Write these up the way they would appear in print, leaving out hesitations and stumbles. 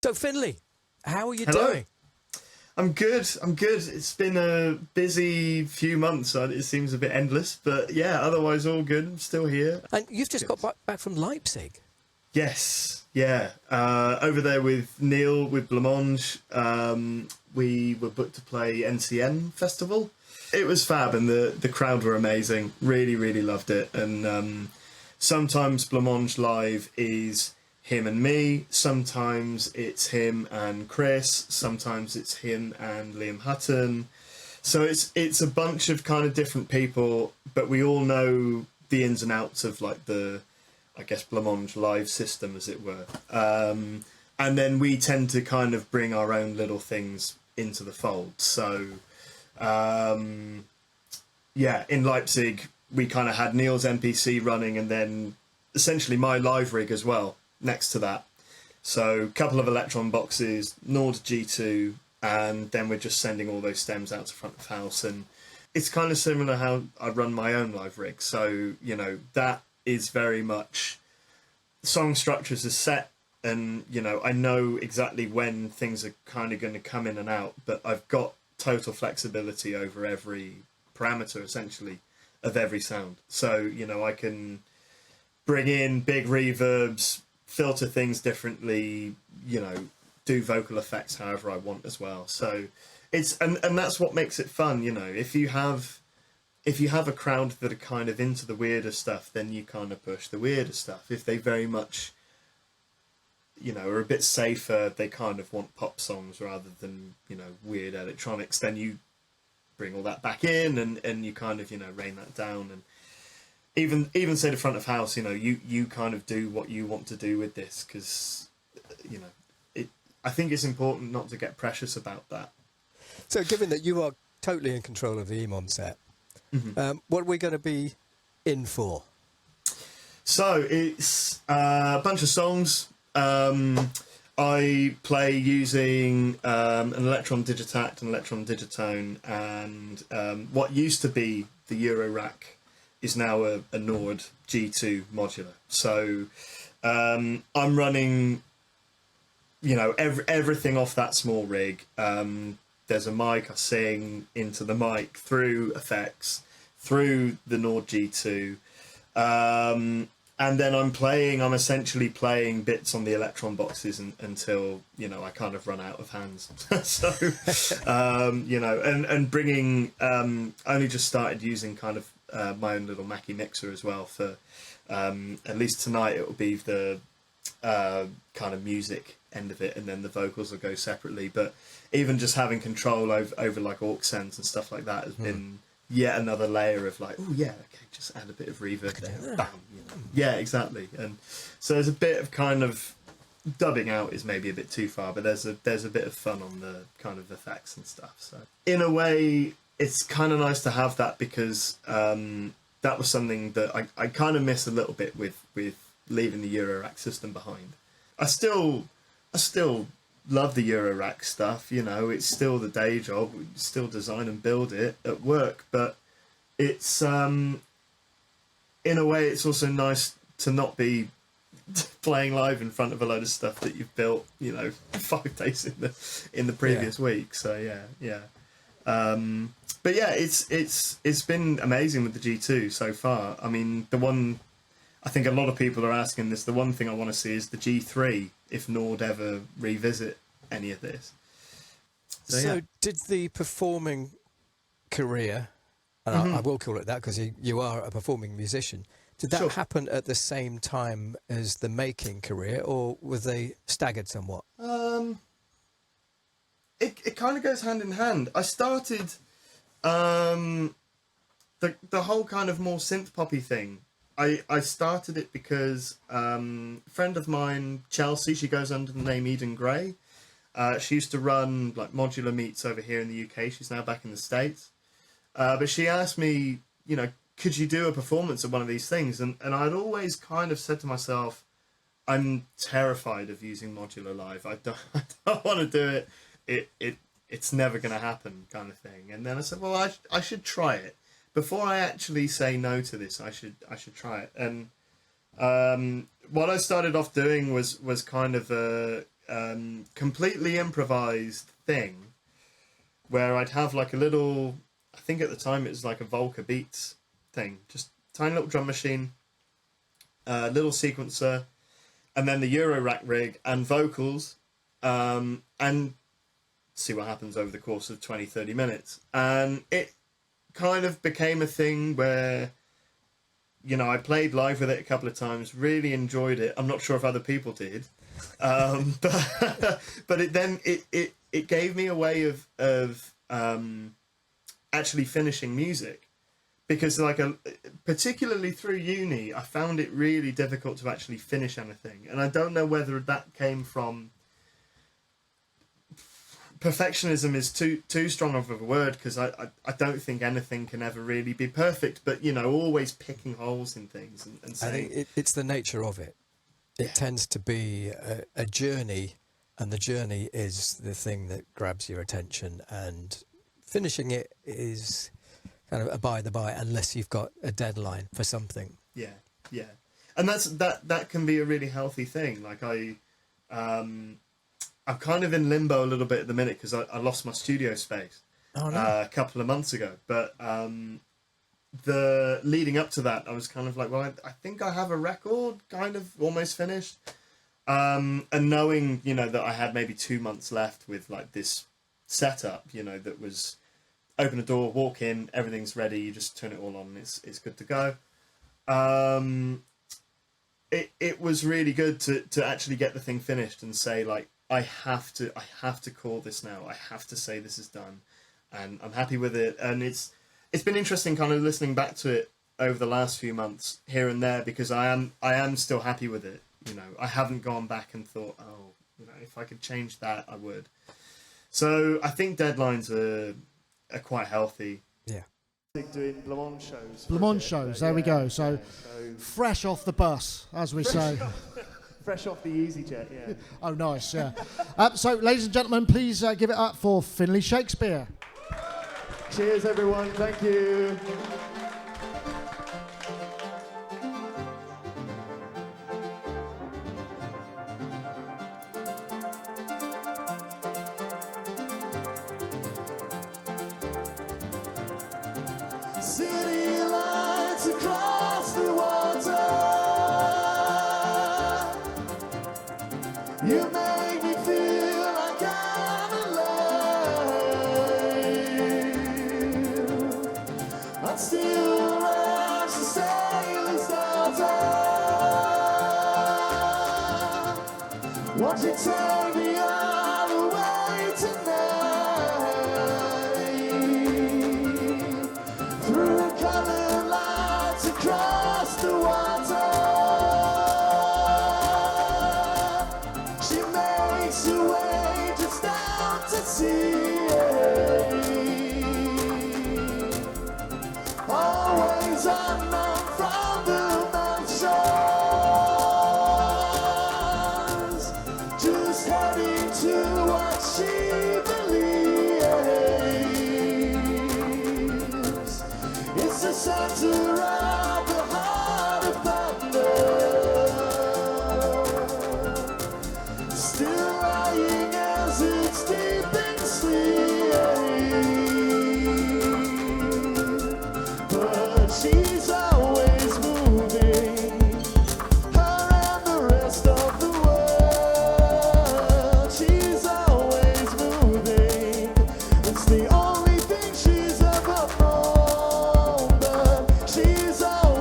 So, Finlay, how are you Hello. doing? I'm good. It's been a busy few months. It seems a bit endless, but yeah, otherwise all good. I'm still here. And you've just got back from Leipzig. Yes, yeah. Over there with Neil, with Blancmange, we were booked to play NCM Festival. It was fab, and the crowd were amazing. Really, really loved it. And sometimes Blancmange live is him and me, sometimes it's him and Chris, sometimes it's him and Liam Hutton. So it's a bunch of kind of different people, but we all know the ins and outs of like the, I guess, Blancmange live system, as it were. And then we tend to kind of bring our own little things into the fold. So yeah, in Leipzig, we kind of had Neil's MPC running and then essentially my live rig as well next to that. So a couple of Electron boxes, Nord G2, and then we're just sending all those stems out to front of house. And it's kind of similar how I run my own live rig. So, you know, that is very much song structures are set, and, you know, I know exactly when things are kind of going to come in and out, but I've got total flexibility over every parameter, essentially, of every sound. So, you know, I can bring in big reverbs, filter things differently, you know, do vocal effects however I want as well. So it's and that's what makes it fun, you know. If you have a crowd that are kind of into the weirder stuff, then you kind of push the weirder stuff. If they very much, you know, are a bit safer, they kind of want pop songs rather than, you know, weird electronics, then you bring all that back in and you kind of, you know, rein that down. And even say the front of house, you know, you kind of do what you want to do with this, because, you know, I think it's important not to get precious about that. So given that you are totally in control of the EMOM set, what are we going to be in for? So it's a bunch of songs. I play using an Electron Digitact, an Electron Digitone, and what used to be the Euro rack is now a Nord G2 modular. So I'm running, you know, everything off that small rig. There's a mic, I sing into the mic through effects, through the Nord G2. And then I'm essentially playing bits on the Electron boxes until, you know, I kind of run out of hands. So, you know, and bringing, I only just started using kind of my own little Mackie mixer as well for, at least tonight it will be the kind of music end of it, and then the vocals will go separately. But even just having control over like aux sends and stuff like that has been yet another layer of like, oh yeah, okay, just add a bit of reverb there, bam, you know. Yeah, exactly. And so there's a bit of kind of dubbing out is maybe a bit too far, but there's a bit of fun on the kind of effects and stuff. So in a way, it's kind of nice to have that, because that was something that I kind of miss a little bit with leaving the Eurorack system behind. I still love the Eurorack stuff, you know, it's still the day job, we still design and build it at work, but it's in a way it's also nice to not be playing live in front of a load of stuff that you've built, you know, 5 days in the previous week. So yeah. But yeah, it's been amazing with the G2 so far. I mean, the one I think a lot of people are asking this, the one thing I want to see is the G3, if Nord ever revisit any of this. So did the performing career, and I will call it that because you are a performing musician, did that happen at the same time as the making career, or were they staggered somewhat? It kind of goes hand in hand. I started the whole kind of more synth poppy thing, I started it because a friend of mine, Chelsea, she goes under the name Eden Gray. She used to run like modular meets over here in the UK. She's now back in the States. But she asked me, you know, could you do a performance of one of these things? And I'd always kind of said to myself, I'm terrified of using modular live. I don't want to do it. It's never going to happen, kind of thing. And then I said, well, I should try it. Before I actually say no to this, I should try it. And what I started off doing was kind of a completely improvised thing, where I'd have like a little, I think at the time it was like a Volca Beats thing, just tiny little drum machine, little sequencer, and then the Euro rack rig and vocals, and see what happens over the course of 20-30 minutes. And it kind of became a thing where, you know, I played live with it a couple of times, really enjoyed it. I'm not sure if other people did, but it gave me a way of actually finishing music. Because particularly through uni, I found it really difficult to actually finish anything. And I don't know whether that came from... Perfectionism is too strong of a word, because I don't think anything can ever really be perfect. But, you know, always picking holes in things and saying... I think it's the nature of it. It tends to be a journey, and the journey is the thing that grabs your attention. And finishing it is... kind of a by the by, unless you've got a deadline for something. Yeah, and that can be a really healthy thing. Like I'm kind of in limbo a little bit at the minute because I lost my studio space a couple of months ago. But the leading up to that, I was kind of like, well, I think I have a record kind of almost finished, and knowing, you know, that I had maybe 2 months left with like this setup, you know, that was. Open a door, walk in, everything's ready, you just turn it all on, it's good to go. It was really good to actually get the thing finished and say, like, I have to call this now. I have to say this is done, and I'm happy with it. And it's been interesting kind of listening back to it over the last few months here and there, because I am still happy with it. You know, I haven't gone back and thought, oh, you know, if I could change that, I would. So I think deadlines are quite healthy. Yeah. Doing Le Mans shows. Le Mans shows, there we go. So fresh off the bus, as we say. Fresh off the EasyJet, yeah. Oh, nice, yeah. So, ladies and gentlemen, please give it up for Finlay Shakespeare. Cheers, everyone. Thank you. City lights across the water. You make me feel like I'm alive. I'd still rush the sailor's daughter. Won't you take me all the way tonight? Through colored lights across the water. She makes her way just down to sea. Always unknown from the mansions. Just heading to what she believes. It's the center of the heart of thunder. Still lying as it's deep in sleep. But she's always moving. Her and the rest of the world. She's always moving. It's the only thing she's ever known. But she's always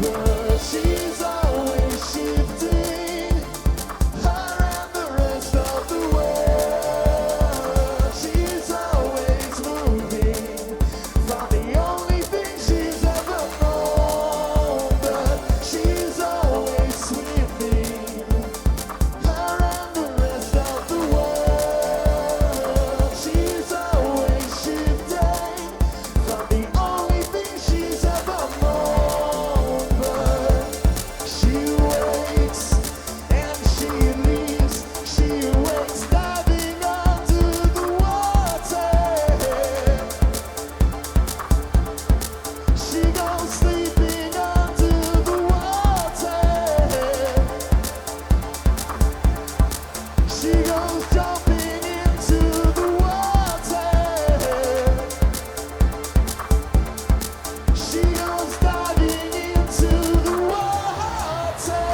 but she's always shifting. Her and the rest of the world. She's always moving from the only thing she's ever known, but she's always swimming. Her and the rest of the world. She's always shifting from the only thing she's ever known, but she wakes and she leaves. She wakes diving under the water. She goes sleeping under the water. She goes jumping into the water. She goes diving into the water.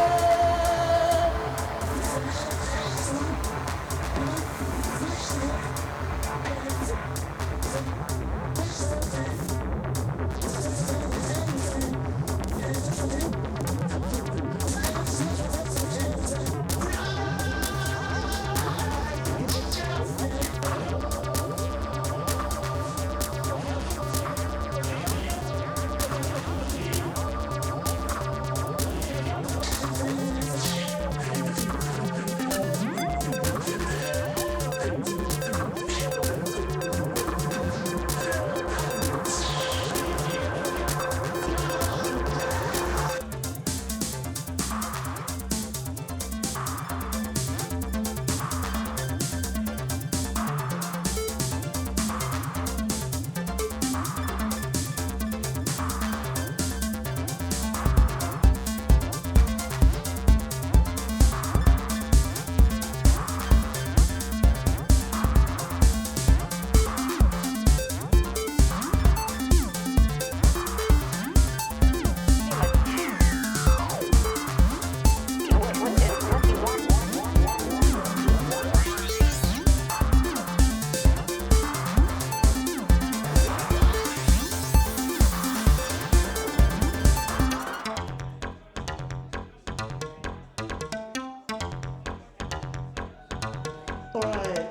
All right.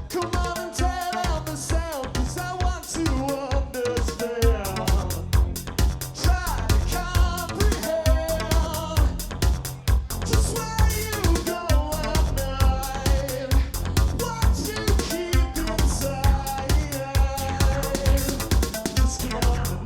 Come on and tear down the sound, 'cause I want to understand. Try to comprehend just where you go at night, what you keep inside. Just get on the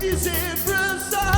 this every song.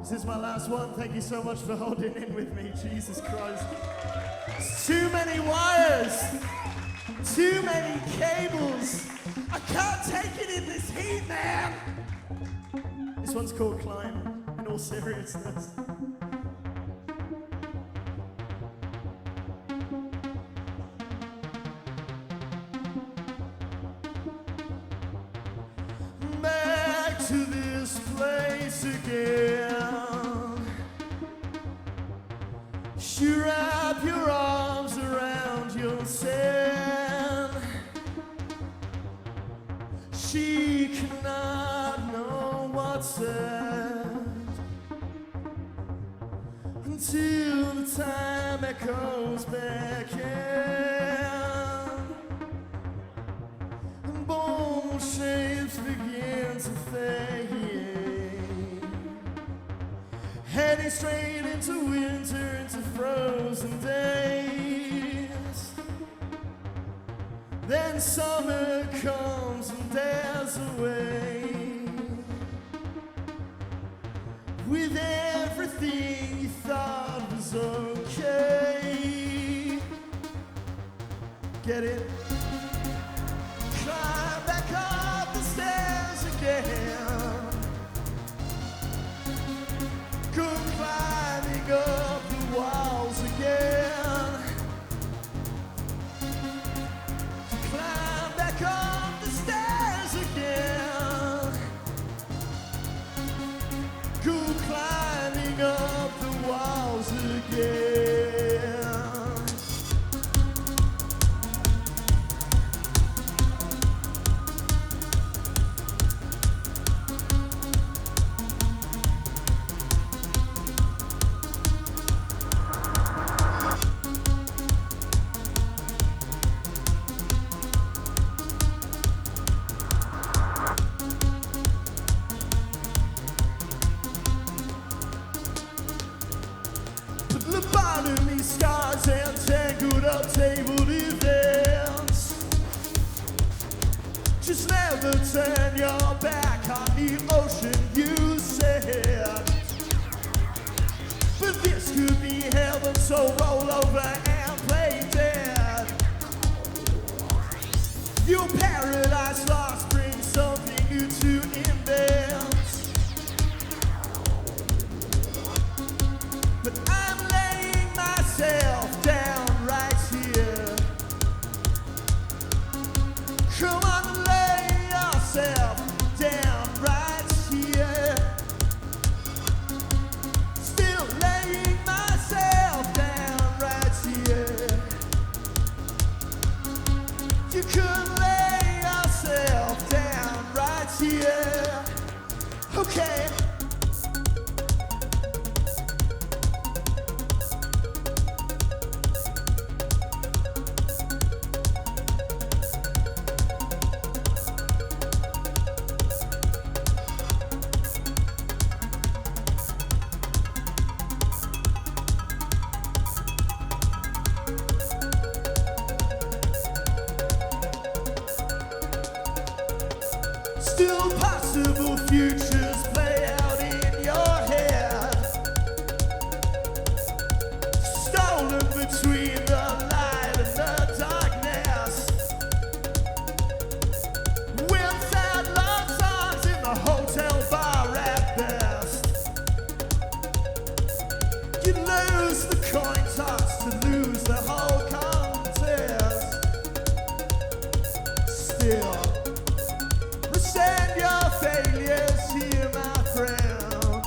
This is my last one. Thank you so much for holding in with me. Jesus Christ. It's too many wires. Too many cables. I can't take it in this heat, man. This one's called Climb, in all seriousness. Back to this place again. You wrap your arms around yourself. She cannot know what's said until the time echoes back and bone shapes begin to fade, heading straight into winter, into frozen days. Then summer comes and dares away with everything you thought was okay. Get it? Climb back up the stairs again. Go climbing up the walls again. Climb back up the stairs. So roll over and play dead. Your paradise lost brings something new to invent. But I'm laying myself down right here. Come on, lay yourself down right here. Still laying myself down right here. You could lay yourself down right here. Okay. Still possible futures play out in your head. Stolen between the light and the darkness. Without love songs in the hotel bar at best. You lose the coin toss to lose the whole contest. Still resent your failures here, my friend.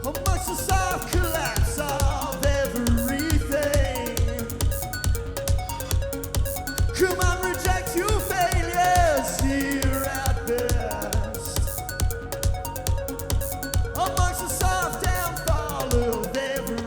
Amongst the soft collapse of everything. Come on, reject your failures here at best. Amongst the soft downfall of everything.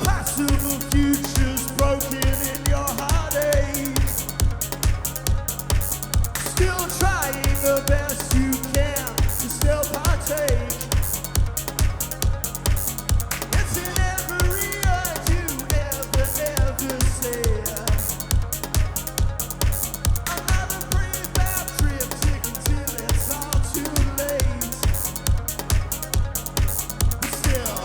Possible futures broken in your heartache. Still trying the best you can to still partake. It's in every word you ever said. Another brief bad trip ticking till it's all too late. But still,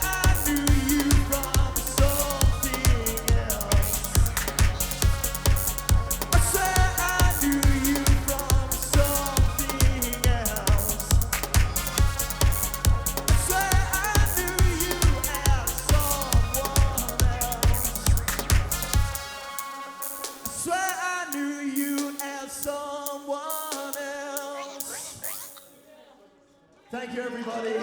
I knew you from something else. I swear I knew you from something else. I swear I knew you as someone else. I swear I knew you as someone else. Thank you, everybody.